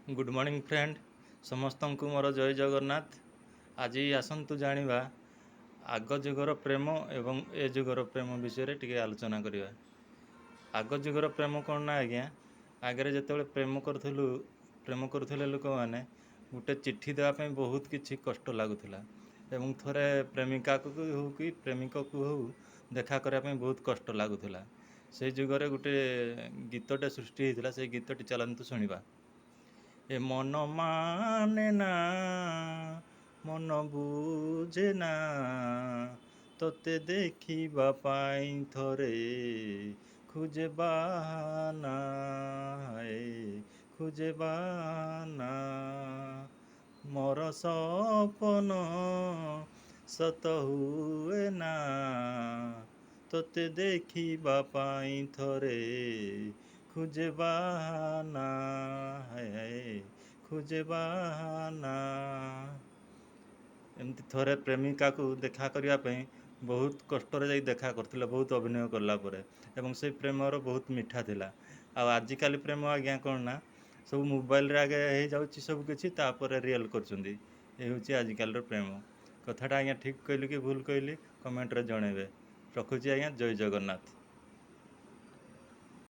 Good morning friend समस्त को मोर जय जगन्नाथ। आज आसतु जानिबा आग जुगर प्रेम एवं ए जुगर प्रेम विषय टी आलोचना करवा। आग जुगर प्रेम कौन ना आज्ञा आगे जो प्रेम करुले लोक मैंने गोटे चिट्ठी देवाई बहुत किसी कष्ट लगुला एवं थोड़े प्रेमिका को हो कि प्रेमिक को हो देखा करने बहुत कष्ट लगुला। से जुगरे गोटे गीतटे सृष्टि होता से गीतटी चलतु शुणा। ए मन माने ना मन बुझे ना तोते देखिबा पाई थरे खुजे बाना खुजे बाना मोर सपन सत हुए ना तोते देखिबा पाई थरे खुजे बाना खुजे बाना। एमती थोड़े प्रेमिका को देखा करने बहुत कष्ट देखा करते बहुत अभिनय कलापर एवं से प्रेमर बहुत मिठा थिला। आजिकल प्रेम आज्ञा कौन ना सब मोबाइल रे आगे हो जाऊँगी सब किसी रियल कर आजिकल प्रेम कथाटा आज्ञा ठीक कहली कि भूल कहली कमेंट रे जनइबे। रखुची आज्ञा जय जगन्नाथ।